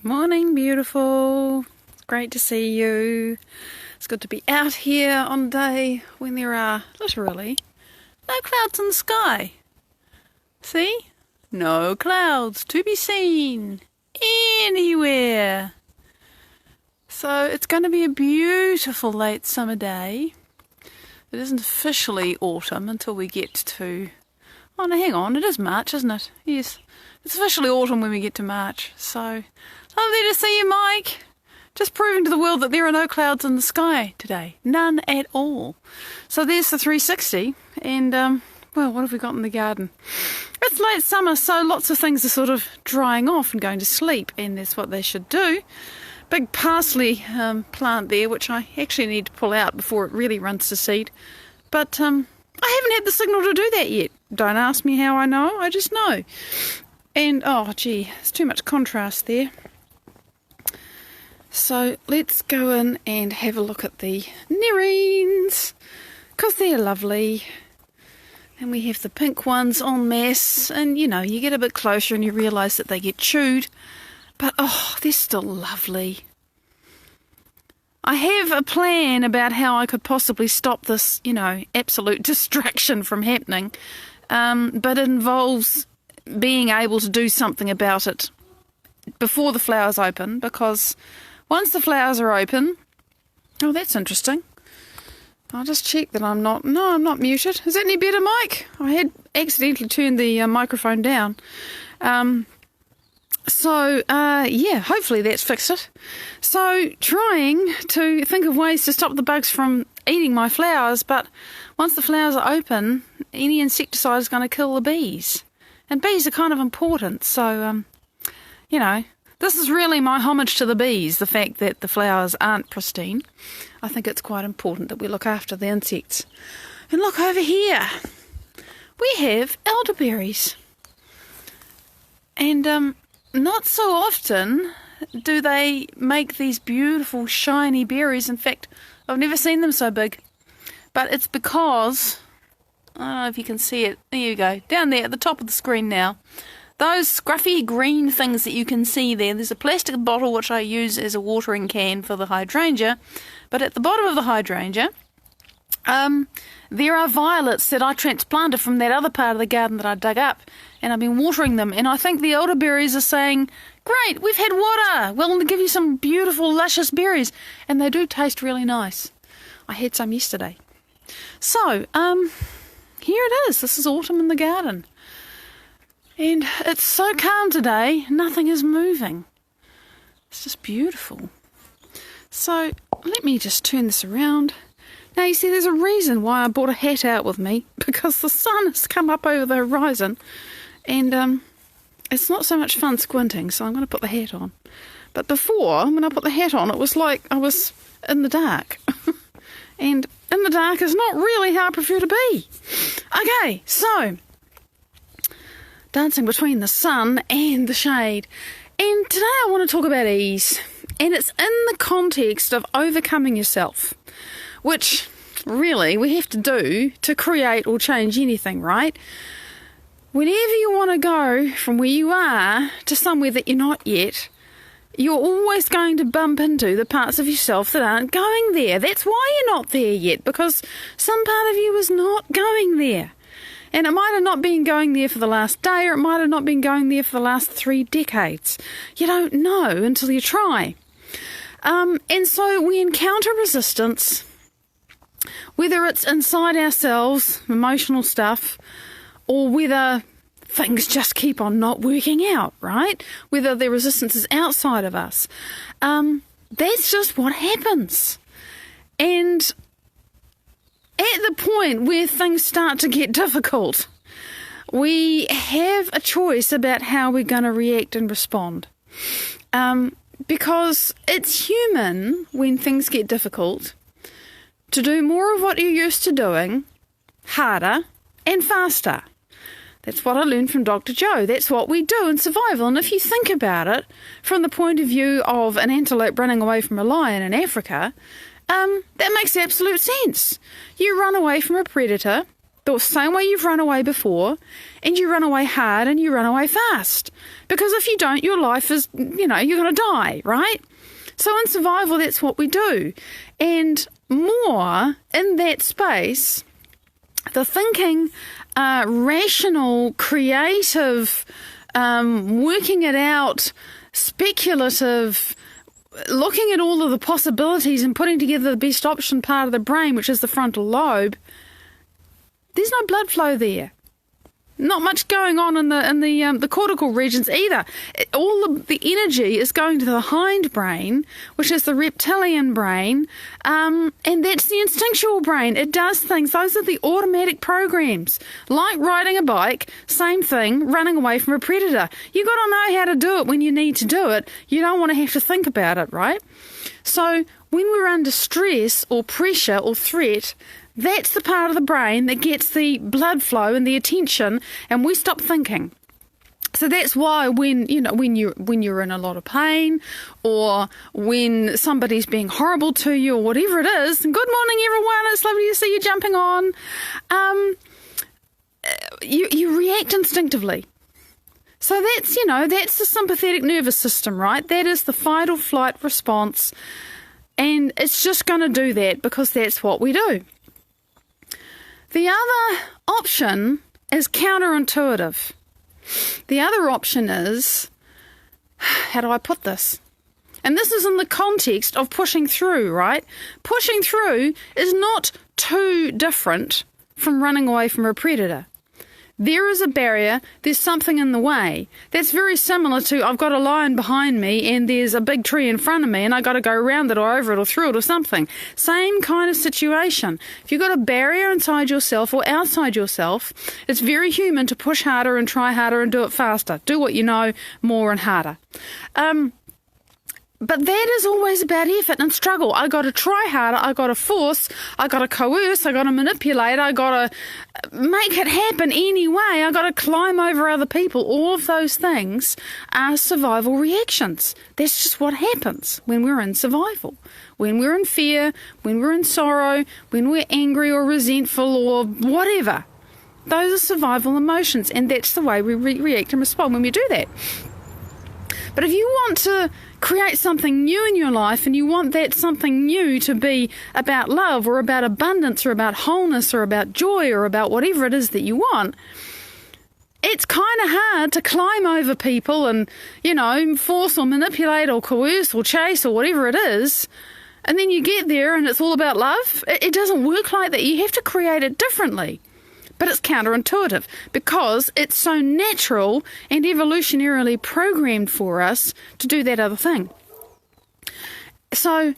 Morning, beautiful. It's great to see you. It's good to be out here on a day when there are literally no clouds in the sky. See? No clouds to be seen anywhere. So it's going to be a beautiful late summer day. It isn't officially autumn until we get to... Oh, no, hang on. It is March, isn't it? Yes. It's officially autumn when we get to March. So, lovely to see you, Mike. Just proving to the world that there are no clouds in the sky today. None at all. So there's the 360. And, well, what have we got in the garden? It's late summer, so lots of things are sort of drying off and going to sleep. And that's what they should do. Big parsley plant there, which I actually need to pull out before it really runs to seed. But I haven't had the signal to do that yet. Don't ask me how I know, I just know. And, oh gee, there's too much contrast there. So let's go in and have a look at the nerines, because they're lovely. And we have the pink ones en masse, and you know, you get a bit closer and you realise that they get chewed. But, oh, they're still lovely. I have a plan about how I could possibly stop this, you know, absolute distraction from happening. But it involves being able to do something about it before the flowers open, because once the flowers are open... Oh, that's interesting. I'll just check that I'm not... No, I'm not muted. Is that any better, Mike? I had accidentally turned the microphone down. Yeah, hopefully that's fixed it. So, trying to think of ways to stop the bugs from eating my flowers, but once the flowers are open, any insecticide is going to kill the bees. And bees are kind of important, so, you know, this is really my homage to the bees, the fact that the flowers aren't pristine. I think it's quite important that we look after the insects. And look over here. We have elderberries. And, not so often do they make these beautiful shiny berries. In fact, I've never seen them so big. But it's because, I don't know if you can see it, there you go, down there at the top of the screen now. Those scruffy green things that you can see there's a plastic bottle which I use as a watering can for the hydrangea. But at the bottom of the hydrangea, there are violets that I transplanted from that other part of the garden that I dug up, and I've been watering them, and I think the elderberries are saying, great, we've had water, we'll give you some beautiful luscious berries, and they do taste really nice. I had some yesterday. So, here it is. This is autumn in the garden, and it's so calm today, nothing is moving. It's just beautiful. So, let me just turn this around. Now, you see, there's a reason why I brought a hat out with me, because the sun has come up over the horizon, and it's not so much fun squinting, so I'm going to put the hat on. But before, when I put the hat on, it was like I was in the dark. And in the dark is not really how I prefer to be. Okay, so, dancing between the sun and the shade. And today I want to talk about ease, and it's in the context of overcoming yourself, which really we have to do to create or change anything, right? Whenever you want to go from where you are to somewhere that you're not yet, you're always going to bump into the parts of yourself that aren't going there. That's why you're not there yet, because some part of you is not going there. And it might have not been going there for the last day, or it might have not been going there for the last 3 decades. You don't know until you try. And so we encounter resistance, whether it's inside ourselves, emotional stuff, or whether things just keep on not working out, right? Whether the resistance is outside of us. That's just what happens. And at the point where things start to get difficult, we have a choice about how we're going to react and respond. Because it's human, when things get difficult, to do more of what you're used to doing, harder and faster. That's what I learned from Dr. Joe. That's what we do in survival. And if you think about it from the point of view of an antelope running away from a lion in Africa, that makes absolute sense. You run away from a predator, the same way you've run away before, and you run away hard and you run away fast. Because if you don't, your life is, you're going to die, right? So in survival, that's what we do. And more in that space, the thinking, rational, creative, working it out, speculative, looking at all of the possibilities and putting together the best option part of the brain, which is the frontal lobe, there's no blood flow there. Not much going on in the cortical regions either. All of the energy is going to the hindbrain, which is the reptilian brain, and that's the instinctual brain. It does things. Those are the automatic programs. Like riding a bike, same thing, running away from a predator. You've got to know how to do it when you need to do it. You don't want to have to think about it, right? So when we're under stress or pressure or threat, that's the part of the brain that gets the blood flow and the attention, and we stop thinking. So that's why when you're in a lot of pain, or when somebody's being horrible to you, or whatever it is, and good morning everyone, it's lovely to see you jumping on, you react instinctively. So that's the sympathetic nervous system, right? That is the fight or flight response, and it's just going to do that because that's what we do. The other option is counterintuitive. The other option is, how do I put this? And this is in the context of pushing through, right? Pushing through is not too different from running away from a predator. There is a barrier, there's something in the way. That's very similar to, I've got a lion behind me and there's a big tree in front of me and I've got to go around it or over it or through it or something. Same kind of situation. If you've got a barrier inside yourself or outside yourself, it's very human to push harder and try harder and do it faster. Do what you know, more and harder. But that is always about effort and struggle. I got to try harder. I got to force. I got to coerce. I got to manipulate. I got to make it happen anyway. I got to climb over other people. All of those things are survival reactions. That's just what happens when we're in survival. When we're in fear, when we're in sorrow, when we're angry or resentful or whatever. Those are survival emotions, and that's the way we react and respond when we do that. But if you want to create something new in your life, and you want that something new to be about love or about abundance or about wholeness or about joy or about whatever it is that you want, it's kind of hard to climb over people and, force or manipulate or coerce or chase or whatever it is. And then you get there and it's all about love. It doesn't work like that. You have to create it differently. But it's counterintuitive because it's so natural and evolutionarily programmed for us to do that other thing. So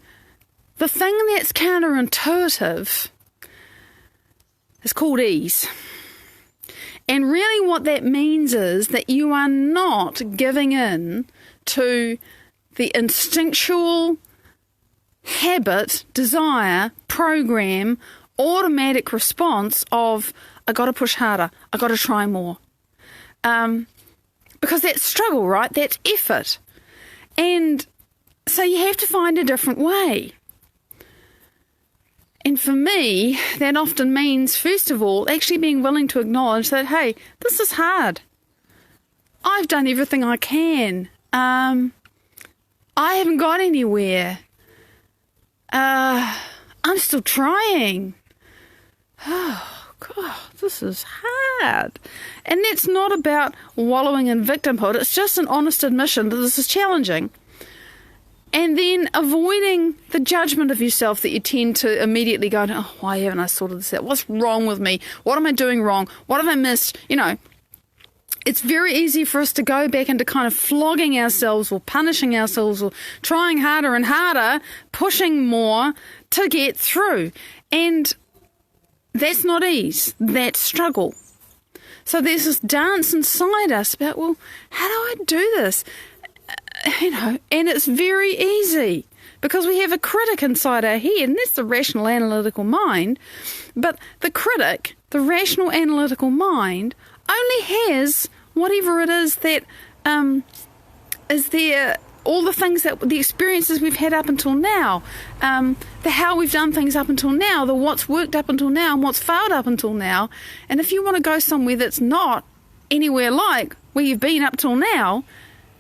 the thing that's counterintuitive is called ease. And really what that means is that you are not giving in to the instinctual habit, desire, program, automatic response of, I got to push harder, I got to try more. Because that's struggle, right? That's effort. And so you have to find a different way. And for me, that often means, first of all, actually being willing to acknowledge that, hey, this is hard. I've done everything I can. I haven't got anywhere. I'm still trying. Oh, God, this is hard. And that's not about wallowing in victimhood. It's just an honest admission that this is challenging. And then avoiding the judgment of yourself that you tend to immediately go, oh, why haven't I sorted this out? What's wrong with me? What am I doing wrong? What have I missed? It's very easy for us to go back into kind of flogging ourselves or punishing ourselves or trying harder and harder, pushing more to get through. And that's not ease, that's struggle. So there's this dance inside us about, well, how do I do this? And it's very easy because we have a critic inside our head, and that's the rational analytical mind. But the critic, the rational analytical mind, only has whatever it is that is there all the things the experiences we've had up until now, the how we've done things up until now, the what's worked up until now and what's failed up until now. And if you want to go somewhere that's not anywhere like where you've been up till now,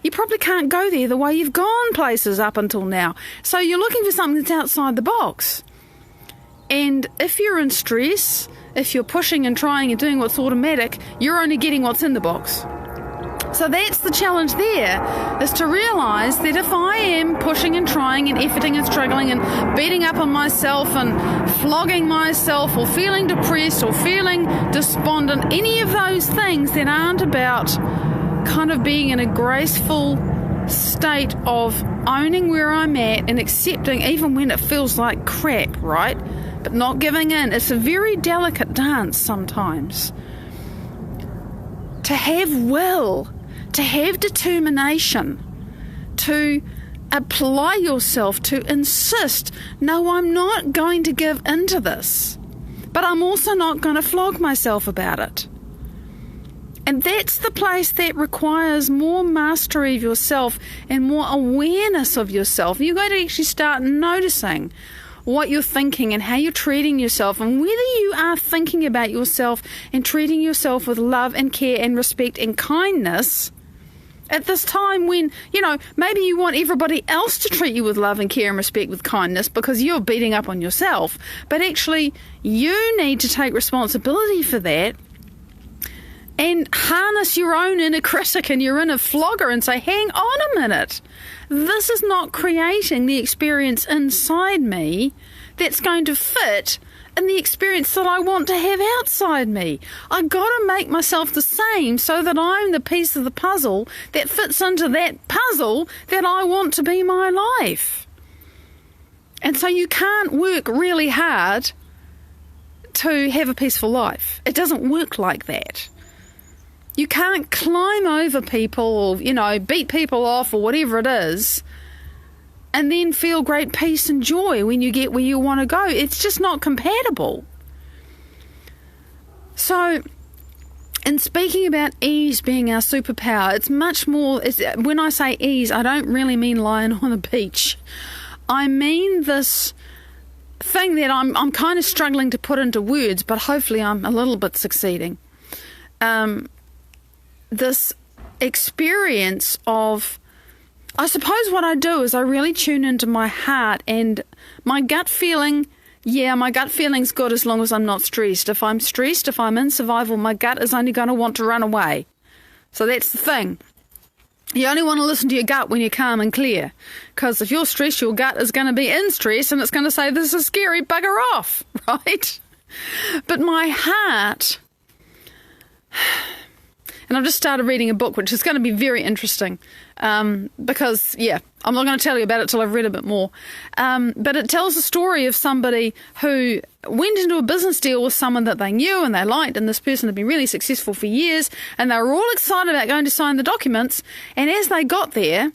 you probably can't go there the way you've gone places up until now. So you're looking for something that's outside the box. And if you're in stress, if you're pushing and trying and doing what's automatic, you're only getting what's in the box. So that's the challenge there, is to realise that if I am pushing and trying and efforting and struggling and beating up on myself and flogging myself or feeling depressed or feeling despondent, any of those things that aren't about kind of being in a graceful state of owning where I'm at and accepting even when it feels like crap, right? But not giving in. It's a very delicate dance sometimes. To have will, to have determination, to apply yourself, to insist, no, I'm not going to give in to this, but I'm also not going to flog myself about it. And that's the place that requires more mastery of yourself and more awareness of yourself. You've got to actually start noticing what you're thinking and how you're treating yourself, and whether you are thinking about yourself and treating yourself with love and care and respect and kindness at this time when, maybe you want everybody else to treat you with love and care and respect with kindness because you're beating up on yourself. But actually, you need to take responsibility for that and harness your own inner critic and your inner flogger and say, hang on a minute, this is not creating the experience inside me that's going to fit in the experience that I want to have outside me. I've got to make myself the same so that I'm the piece of the puzzle that fits into that puzzle that I want to be my life. And so you can't work really hard to have a peaceful life. It doesn't work like that. You can't climb over people or, beat people off or whatever it is and then feel great peace and joy when you get where you want to go. It's just not compatible. So, in speaking about ease being our superpower, it's much more, when I say ease, I don't really mean lying on the beach. I mean this thing that I'm kind of struggling to put into words, but hopefully I'm a little bit succeeding. This experience of, I suppose what I do is I really tune into my heart and my gut feeling. Yeah, my gut feeling's good as long as I'm not stressed. If I'm stressed, if I'm in survival, my gut is only going to want to run away. So that's the thing. You only want to listen to your gut when you're calm and clear. Because if you're stressed, your gut is going to be in stress and it's going to say, this is scary, bugger off, right? But my heart... And I've just started reading a book, which is going to be very interesting because, I'm not going to tell you about it till I've read a bit more. But it tells the story of somebody who went into a business deal with someone that they knew and they liked, and this person had been really successful for years, and they were all excited about going to sign the documents. And as they got there,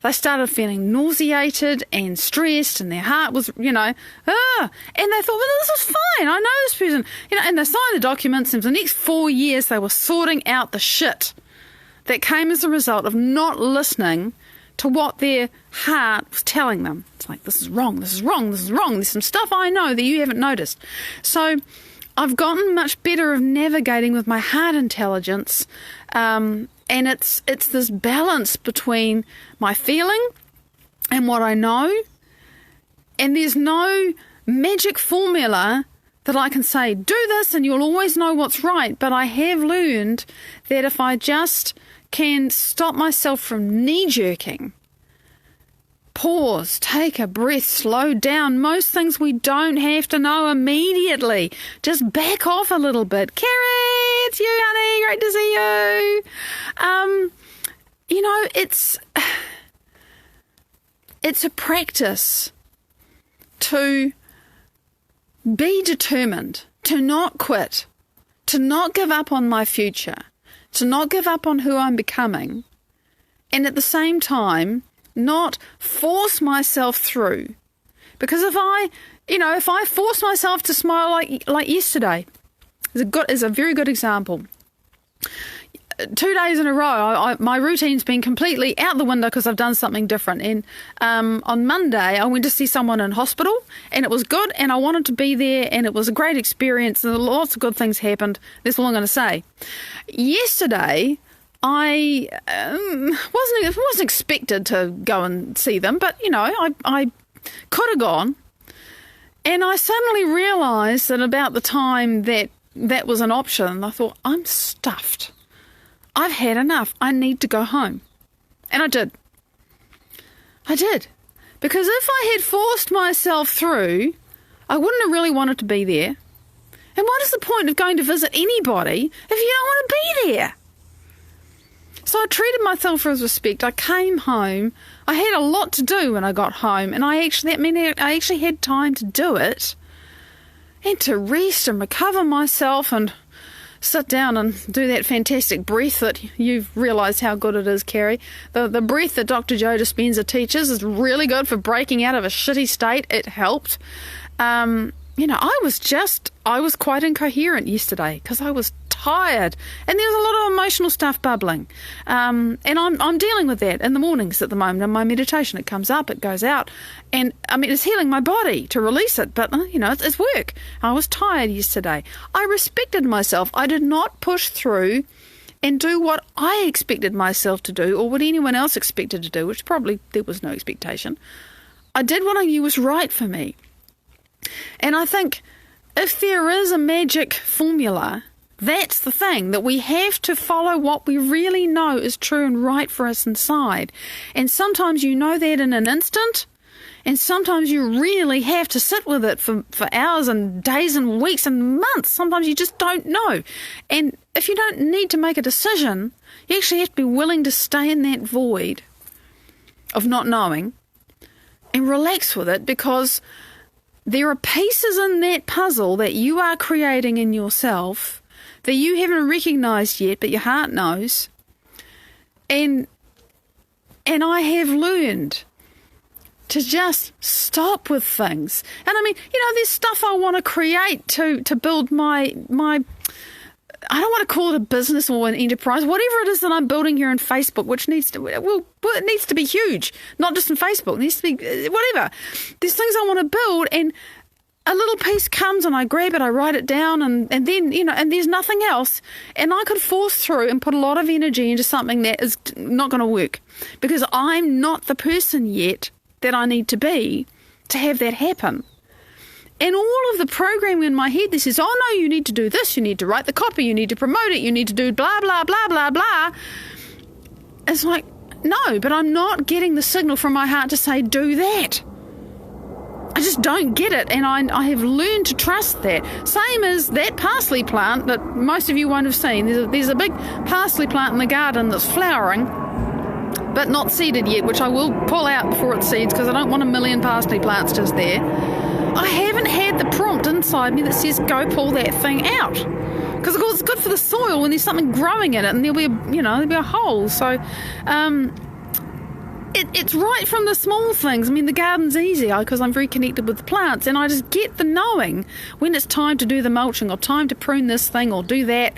they started feeling nauseated and stressed, and their heart was, and they thought, well, this is fine. I know this person, and they signed the documents, and for the next 4 years, they were sorting out the shit that came as a result of not listening to what their heart was telling them. It's like, this is wrong, this is wrong, this is wrong. There's some stuff I know that you haven't noticed. So I've gotten much better of navigating with my heart intelligence, and it's this balance between my feeling and what I know. And there's no magic formula that I can say, do this and you'll always know what's right. But I have learned that if I just can stop myself from knee-jerking, pause, take a breath, slow down. Most things we don't have to know immediately. Just back off a little bit. Carrie, it's you, honey. Great to see you. It's a practice to be determined, to not quit, to not give up on my future, to not give up on who I'm becoming, and at the same time, not force myself through. Because if I force myself to smile like yesterday, is a very good example. 2 days in a row, my routine's been completely out the window because I've done something different. And on Monday, I went to see someone in hospital, and it was good, and I wanted to be there, and it was a great experience, and lots of good things happened. That's all I'm going to say. Yesterday, I wasn't expected to go and see them, but, I could have gone. And I suddenly realised that about the time that was an option, I thought, I'm stuffed. I've had enough. I need to go home. And I did. Because if I had forced myself through, I wouldn't have really wanted to be there. And what is the point of going to visit anybody if you don't want to be there? So I treated myself with respect. I came home. I had a lot to do when I got home, and I actually had time to do it and to rest and recover myself and sit down and do that fantastic breath that you've realised how good it is, Carrie. The breath that Dr. Joe Dispenza teaches is really good for breaking out of a shitty state. It helped. I was quite incoherent yesterday because I was tired, and there's a lot of emotional stuff bubbling, and I'm dealing with that in the mornings at the moment. In my meditation, it comes up, it goes out, and it's healing my body to release it, but it's work. I was tired yesterday. I respected myself. I did not push through and do what I expected myself to do or what anyone else expected to do, which probably there was no expectation. I did what I knew was right for me. And I think if there is a magic formula, that's the thing, that we have to follow what we really know is true and right for us inside. And sometimes you know that in an instant, and sometimes you really have to sit with it for hours and days and weeks and months. Sometimes you just don't know. And if you don't need to make a decision, you actually have to be willing to stay in that void of not knowing and relax with it, because there are pieces in that puzzle that you are creating in yourself that you haven't recognised yet, but your heart knows. And I have learned to just stop with things. And there's stuff I want to create to build my I don't want to call it a business or an enterprise, whatever it is that I'm building here in Facebook, which needs to, it needs to be huge, not just in Facebook, it needs to be whatever. There's things I want to build, and a little piece comes and I grab it, I write it down, and then, and there's nothing else. And I could force through and put a lot of energy into something that is not going to work, because I'm not the person yet that I need to be to have that happen. And all of the programming in my head that says, oh no, you need to do this, you need to write the copy, you need to promote it, you need to do blah, blah, blah, blah, blah. It's like, no, but I'm not getting the signal from my heart to say, do that. I just don't get it, and I have learned to trust that. Same as that parsley plant that most of you won't have seen. There's a big parsley plant in the garden that's flowering, but not seeded yet, which I will pull out before it seeds, because I don't want a million parsley plants just there. I haven't had the prompt inside me that says, go pull that thing out. Because of course it's good for the soil when there's something growing in it, and there'll be a hole. So, it's right from the small things. The garden's easy because I'm very connected with the plants, and I just get the knowing when it's time to do the mulching or time to prune this thing or do that.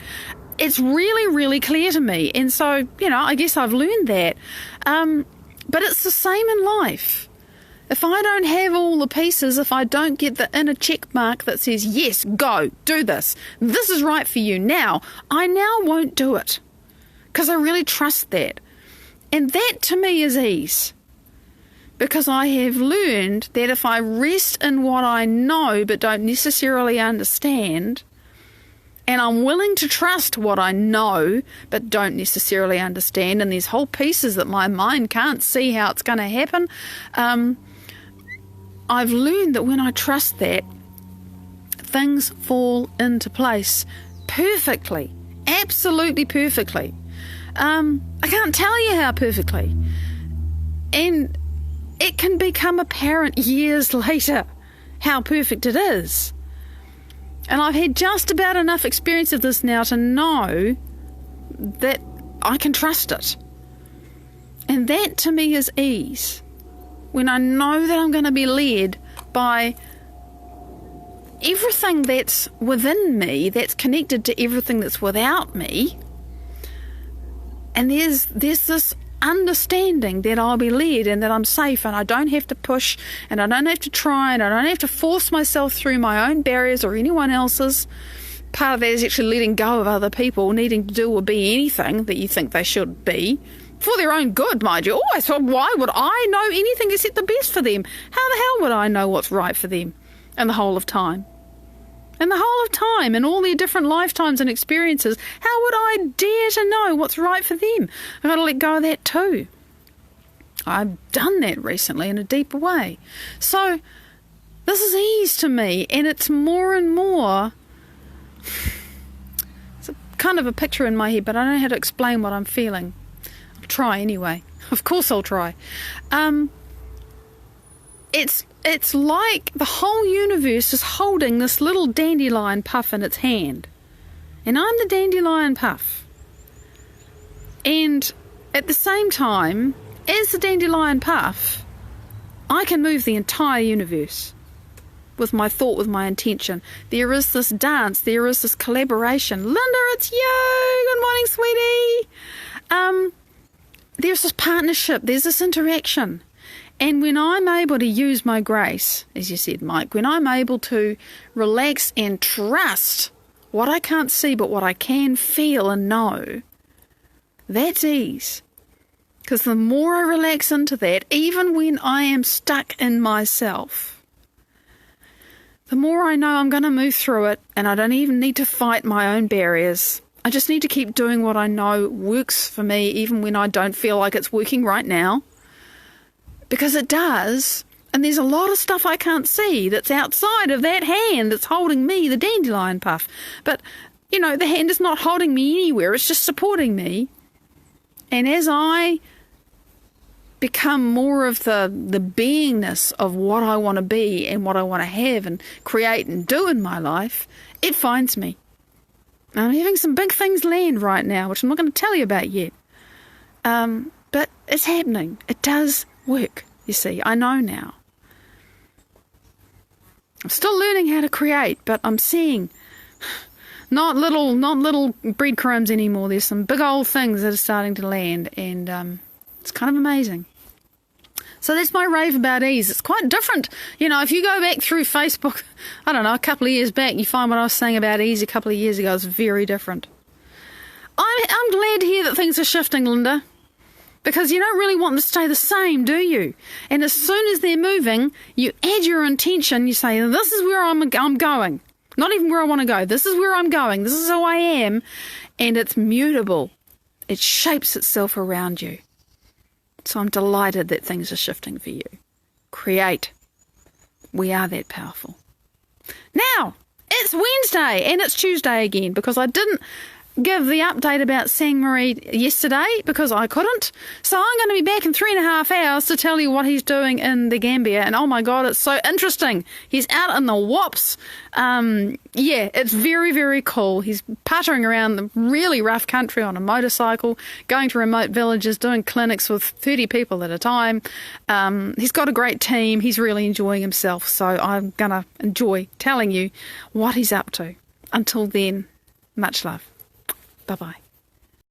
It's really, really clear to me. And so, I guess I've learned that. But it's the same in life. If I don't have all the pieces, if I don't get the inner check mark that says, yes, go, do this, this is right for you now, I now won't do it, because I really trust that. And that to me is ease, because I have learned that if I rest in what I know but don't necessarily understand, and I'm willing to trust what I know but don't necessarily understand, and there's whole pieces that my mind can't see how it's going to happen, I've learned that when I trust that, things fall into place perfectly, absolutely perfectly. I can't tell you how perfectly. And it can become apparent years later how perfect it is. And I've had just about enough experience of this now to know that I can trust it. And that to me is ease. When I know that I'm going to be led by everything that's within me, that's connected to everything that's without me, And there's this understanding that I'll be led and that I'm safe and I don't have to push and I don't have to try and I don't have to force myself through my own barriers or anyone else's. Part of that is actually letting go of other people needing to do or be anything that you think they should be for their own good, mind you. Always thought, why would I know anything except the best for them? How the hell would I know what's right for them in the whole of time? In the whole of time, in all their different lifetimes and experiences, how would I dare to know what's right for them? I've got to let go of that too. I've done that recently in a deeper way. So this is ease to me, and it's more and more... It's kind of a picture in my head, but I don't know how to explain what I'm feeling. I'll try anyway. Of course I'll try. It's like the whole universe is holding this little dandelion puff in its hand. And I'm the dandelion puff. And at the same time, as the dandelion puff, I can move the entire universe with my thought, with my intention. There is this dance, there is this collaboration. Linda, it's you! Good morning, sweetie! There's this partnership, there's this interaction. And when I'm able to use my grace, as you said, Mike, when I'm able to relax and trust what I can't see but what I can feel and know, that's ease. Because the more I relax into that, even when I am stuck in myself, the more I know I'm going to move through it and I don't even need to fight my own barriers. I just need to keep doing what I know works for me even when I don't feel like it's working right now. Because it does, and there's a lot of stuff I can't see that's outside of that hand that's holding me, the dandelion puff. But, you know, the hand is not holding me anywhere, it's just supporting me. And as I become more of the beingness of what I want to be and what I want to have and create and do in my life, it finds me. I'm having some big things land right now, which I'm not going to tell you about yet. But it's happening. It does work, you see. I know now. I'm still learning how to create, but I'm seeing not little breadcrumbs anymore. There's some big old things that are starting to land, and it's kind of amazing. So that's my rave about ease. It's quite different. You know, if you go back through Facebook, I don't know, a couple of years back, you find what I was saying about ease a couple of years ago is very different. I'm glad to hear that things are shifting, Linda, because you don't really want them to stay the same, do you? And as soon as they're moving, you add your intention. You say, this is where I'm going. Not even where I want to go. This is where I'm going. This is who I am. And it's mutable. It shapes itself around you. So I'm delighted that things are shifting for you. Create. We are that powerful. Now, it's Wednesday and it's Tuesday again because I didn't give the update about Sang Marie yesterday because I couldn't. So I'm going to be back in 3.5 hours to tell you what he's doing in the Gambia. And oh my God, it's so interesting. He's out in the wops. Yeah, it's very, very cool. He's puttering around the really rough country on a motorcycle, going to remote villages, doing clinics with 30 people at a time. He's got a great team. He's really enjoying himself. So I'm going to enjoy telling you what he's up to. Until then, much love. Bye-bye.